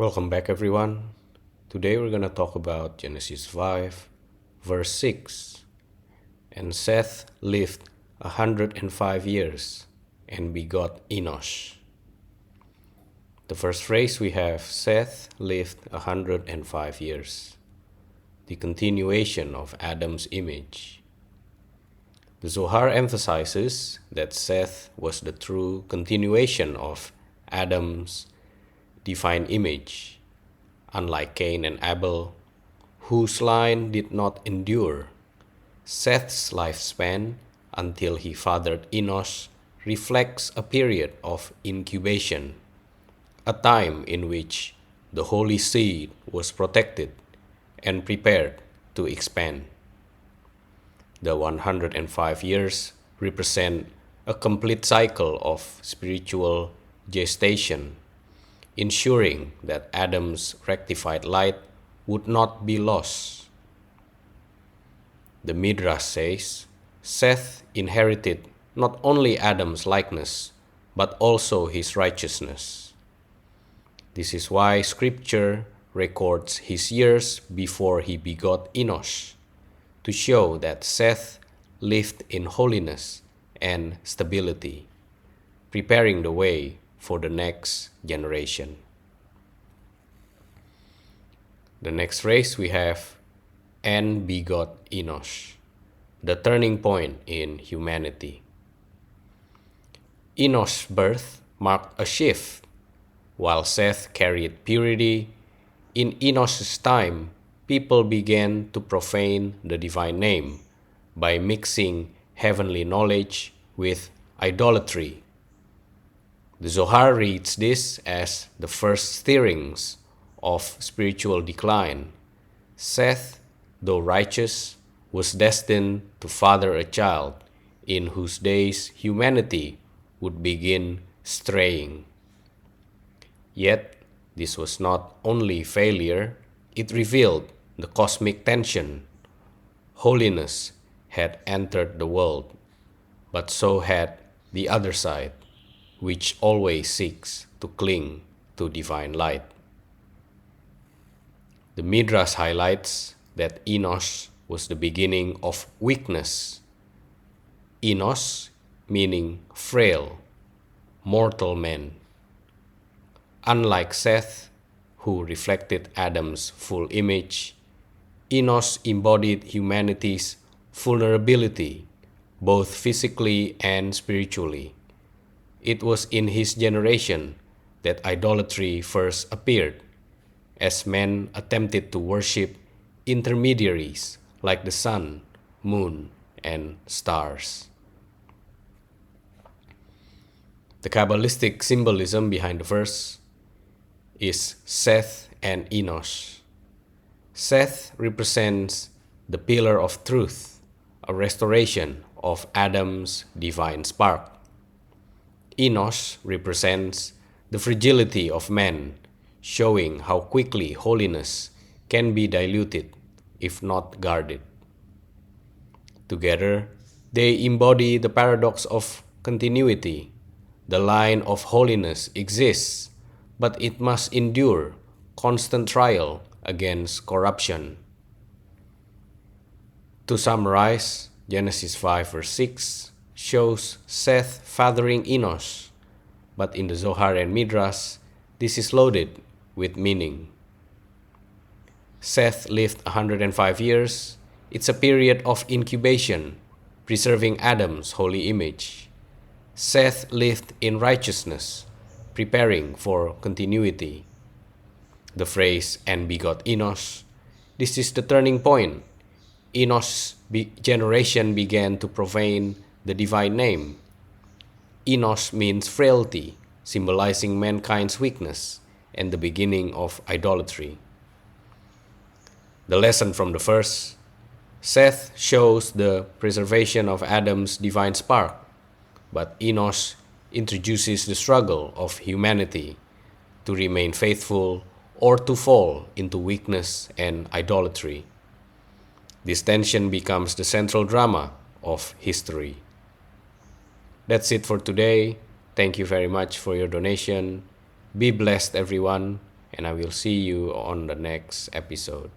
Welcome back, everyone. Today we're going to talk about Genesis 5, verse 6. And Seth lived 105 years and begot Enosh. The first phrase we have, Seth lived 105 years. The continuation of Adam's image. The Zohar emphasizes that Seth was the true continuation of Adam's divine image, unlike Cain and Abel, whose line did not endure. Seth's lifespan until he fathered Enosh reflects a period of incubation, a time in which the holy seed was protected and prepared to expand. The 105 years represent a complete cycle of spiritual gestation, ensuring that Adam's rectified light would not be lost. The Midrash says, Seth inherited not only Adam's likeness, but also his righteousness. This is why Scripture records his years before he begot Enosh, to show that Seth lived in holiness and stability, preparing the way for the next generation. The next phrase we have, and begot Enosh, the turning point in humanity. Enosh's birth marked a shift. While Seth carried purity, in Enosh's time, people began to profane the divine name by mixing heavenly knowledge with idolatry. The Zohar reads this as the first stirrings of spiritual decline. Seth, though righteous, was destined to father a child in whose days humanity would begin straying. Yet, this was not only failure, it revealed the cosmic tension. Holiness had entered the world, but so had the other side, which always seeks to cling to divine light. The Midrash highlights that Enosh was the beginning of weakness. Enosh meaning frail, mortal man. Unlike Seth, who reflected Adam's full image, Enosh embodied humanity's vulnerability, both physically and spiritually. It was in his generation that idolatry first appeared, as men attempted to worship intermediaries like the sun, moon, and stars. The Kabbalistic symbolism behind the verse is Seth and Enosh. Seth represents the pillar of truth, a restoration of Adam's divine spark. Enosh represents the fragility of man, showing how quickly holiness can be diluted if not guarded. Together, they embody the paradox of continuity. The line of holiness exists, but it must endure constant trial against corruption. To summarize, Genesis 5 verse 6 shows Seth fathering Enosh, but in the Zohar and Midrash, this is loaded with meaning. Seth lived 105 years. It's a period of incubation, preserving Adam's holy image. Seth lived in righteousness, preparing for continuity. The phrase, and begot Enosh, this is the turning point. Enosh's generation began to profane the divine name. Enosh means frailty, symbolizing mankind's weakness and the beginning of idolatry. The lesson from the verse, Seth shows the preservation of Adam's divine spark, but Enosh introduces the struggle of humanity to remain faithful or to fall into weakness and idolatry. This tension becomes the central drama of history. That's it for today. Thank you very much for your donation. Be blessed, everyone. and I will see you on the next episode.